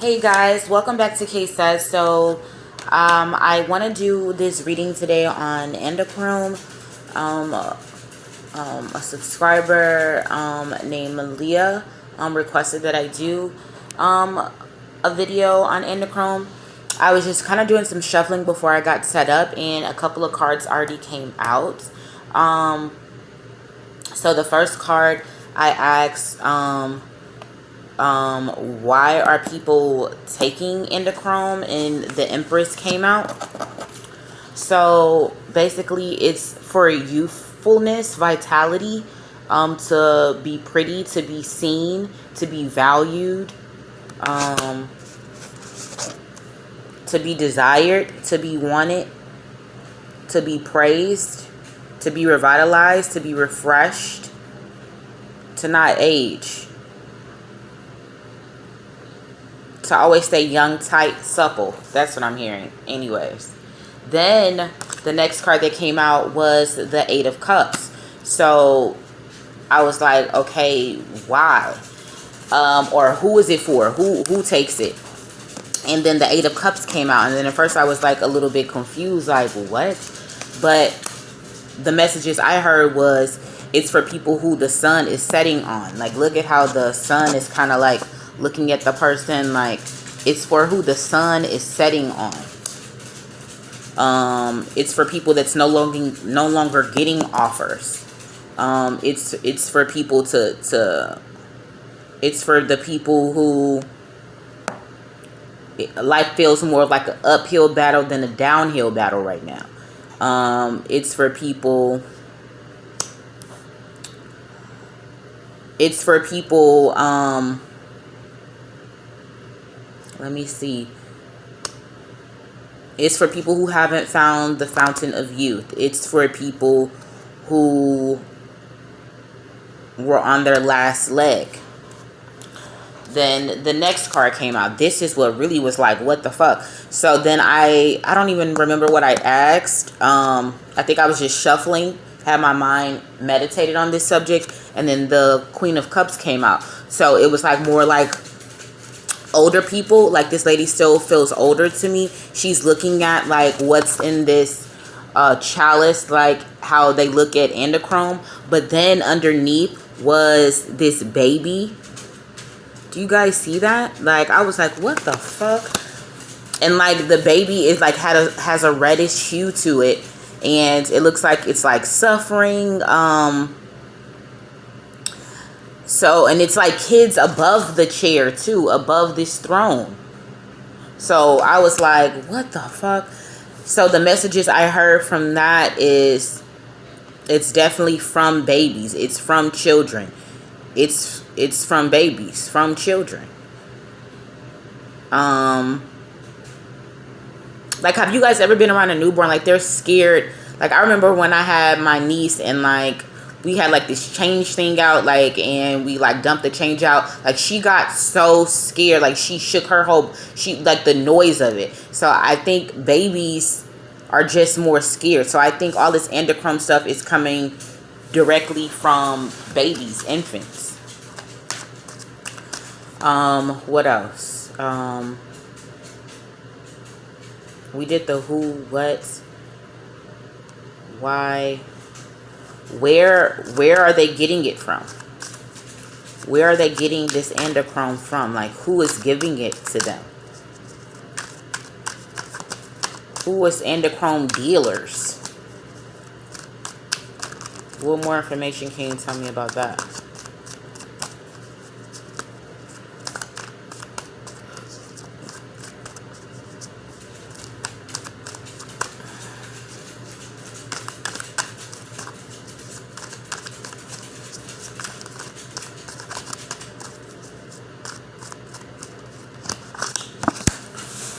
Hey guys, welcome back to K Says. I want to do this reading today on Andrenochrome. A subscriber named Leah requested that I do a video on Andrenochrome. I was just kind of doing some shuffling before I got set up, and a couple of cards already came out. So the first card I asked, why are people taking Andrenochrome, and the Empress came out. So basically it's for youthfulness, vitality, to be pretty, to be seen, to be valued, to be desired, to be wanted, to be praised, to be revitalized, to be refreshed, to not age, to always stay young, tight, supple. That's what I'm hearing. Anyways. Then the next card that came out was the Eight of Cups. So I was like, okay, why? Or who is it for? Who takes it? And then the Eight of Cups came out. And then at first I was like a little bit confused, like, what? But the messages I heard was, it's for people who the sun is setting on. Like, look at how the sun is kind of like looking at the person. Like, it's for who the sun is setting on. It's for people that's no longer getting offers. It's for people it's for the people who life feels more like an uphill battle than a downhill battle right now. It's for people let me see. It's for people who haven't found the fountain of youth. It's for people who were on their last leg. Then the next card came out. This is what really was like, what the fuck? So then I don't even remember what I asked. I think I was just shuffling, had my mind meditated on this subject, and then the Queen of Cups came out. So it was like more like older people. Like, this lady still feels older to me. She's looking at like what's in this chalice, like how they look at Andrenochrome, but then underneath was this baby. Do you guys see that? Like, I was like, what the fuck? And like the baby is like has a reddish hue to it, and it looks like it's like suffering. So, and it's like kids above the chair too, above this throne. So I was like, what the fuck? So the messages I heard from that is, it's definitely from babies. It's from children. It's from babies, from children. Like, have you guys ever been around a newborn? Like, they're scared. Like, I remember when I had my niece, and like we had like this change thing out, like, and we like dumped the change out. Like, she got so scared, like she shook her whole, like the noise of it. So I think babies are just more scared. So I think all this Andrenochrome stuff is coming directly from babies, infants. What else? We did the who, what, why, where are they getting it from? Where are they getting this Andrenochrome from? Like, who is giving it to them? Who is Andrenochrome dealers? What more information can you tell me about that?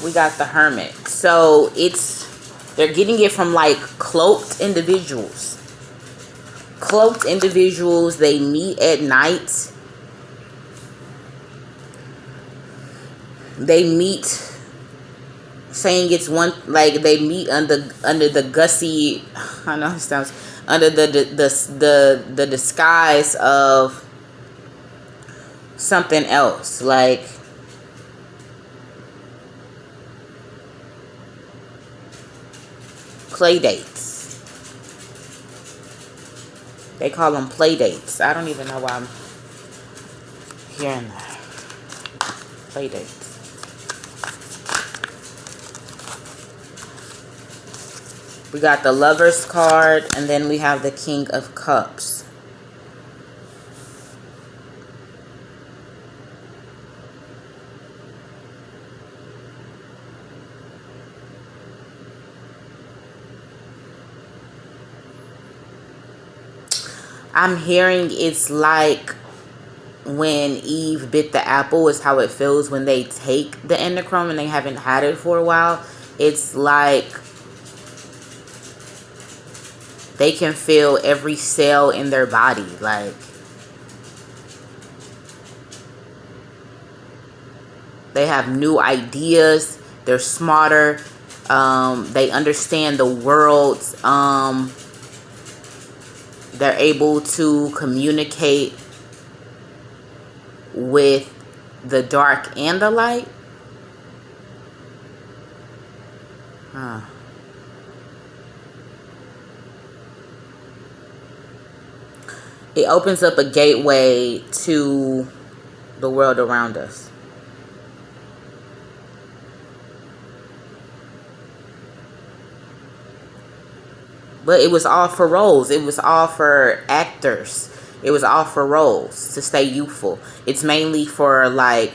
We got the Hermit. So they're getting it from like cloaked individuals. Cloaked individuals, they meet at night. They meet saying it's one, like they meet under the gussy, I know it sounds, under the disguise of something else. Like, play dates. They call them play dates. I don't even know why I'm hearing that. Play dates. We got the Lovers card, and then we have the King of Cups. I'm hearing it's like when Eve bit the apple is how it feels when they take the endocrine and they haven't had it for a while. It's like they can feel every cell in their body. Like they have new ideas. They're smarter. They understand the world. They're able to communicate with the dark and the light. It opens up a gateway to the world around us. But it was all for roles. It was all for actors. It was all for roles to stay youthful. It's mainly for like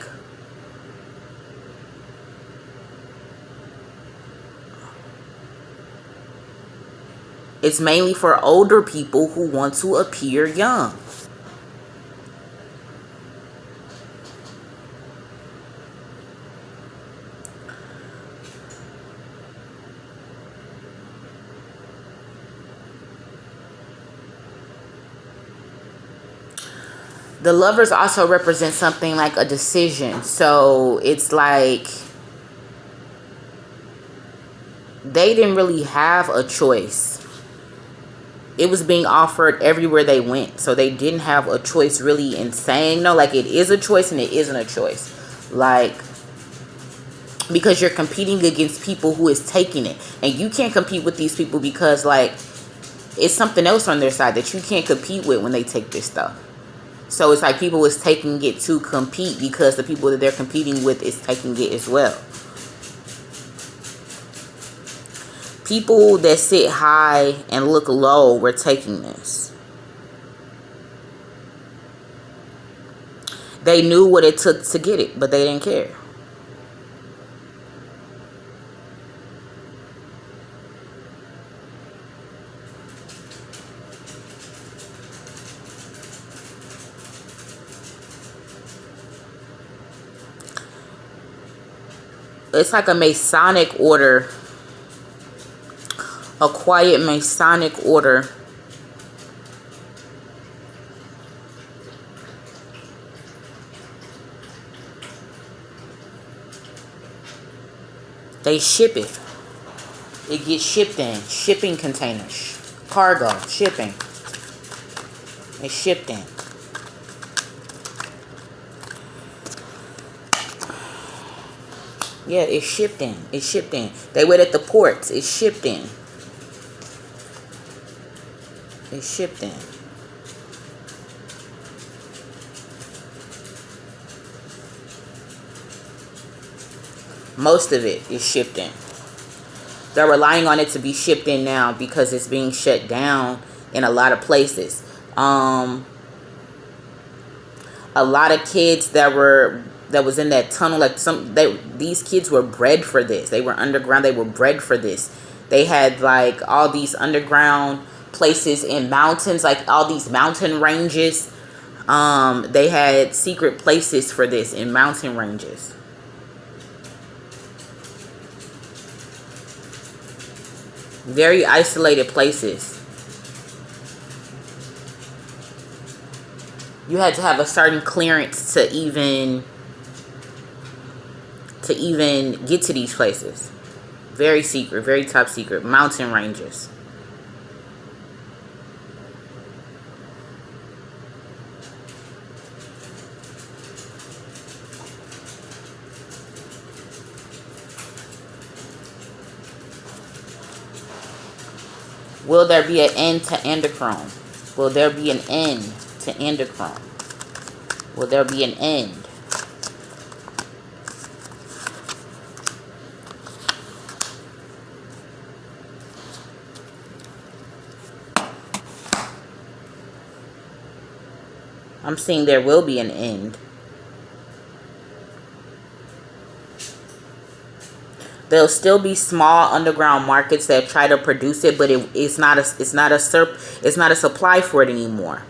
it's mainly for older people who want to appear young. The Lovers also represent something like a decision. So it's like they didn't really have a choice. It was being offered everywhere they went. So they didn't have a choice really in saying no. Like it is a choice and it isn't a choice. Like, because you're competing against people who is taking it. And you can't compete with these people because like it's something else on their side that you can't compete with when they take this stuff. So it's like people is taking it to compete because the people that they're competing with is taking it as well. People that sit high and look low were taking this. They knew what it took to get it, but they didn't care. It's like a Masonic order. A quiet Masonic order. They ship it. It gets shipped in. Shipping containers. Cargo. Shipping. It's shipped in. Yeah, it's shipped in. It's shipped in. They wait at the ports. It's shipped in. It's shipped in. Most of it is shipped in. They're relying on it to be shipped in now because it's being shut down in a lot of places. A lot of kids that was in that tunnel, like these kids were bred for this. They were underground. They were bred for this. They had like all these underground places in mountains, like all these mountain ranges. They had secret places for this in mountain ranges. Very isolated places. You had to have a certain clearance to even get to these places. Very secret, very top secret. Mountain ranges. Will there be an end to endocrine? Will there be an end to endocrine? Will there be an end? I'm seeing there will be an end. There'll still be small underground markets that try to produce it, but it's not a supply for it anymore.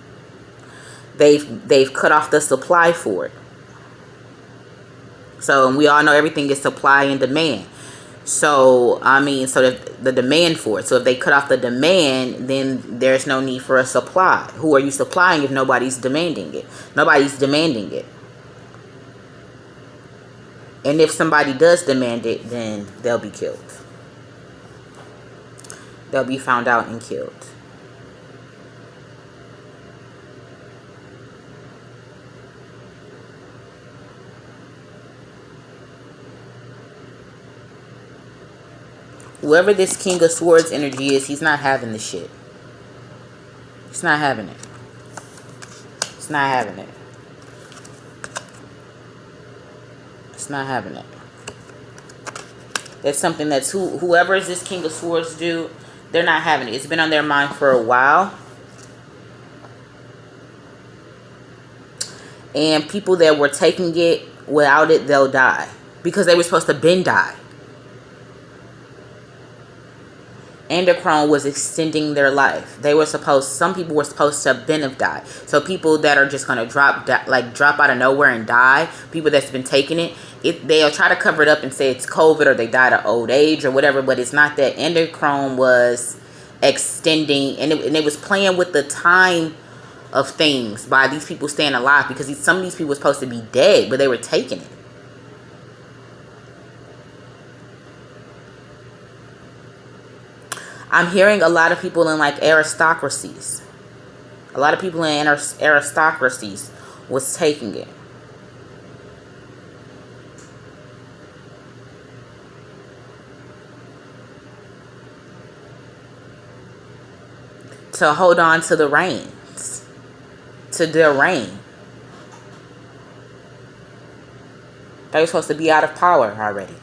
They've cut off the supply for it. So we all know everything is supply and demand. So I mean, so the demand for it. So if they cut off the demand, then there's no need for a supply. Who are you supplying if nobody's demanding it? Nobody's demanding it. And if somebody does demand it, then they'll be killed. They'll be found out and killed. Whoever this King of Swords energy is, he's not having the shit. He's not having it. He's not having it. It's not having it. That's something that's whoever is this King of Swords dude, they're not having it. It's been on their mind for a while. And people that were taking it, without it, they'll die. Because they were supposed to been die. Endocrine was extending their life. Some people were supposed to have been have died. So people that are just gonna drop out of nowhere and die, people that's been taking it, they'll try to cover it up and say it's COVID or they died of old age or whatever, but it's not that. Endocrine was extending, and it was playing with the time of things by these people staying alive, because some of these people were supposed to be dead, but they were taking it. I'm hearing a lot of people in like aristocracies. A lot of people in aristocracies was taking it. To hold on to the reins. To their reign. They were supposed to be out of power already.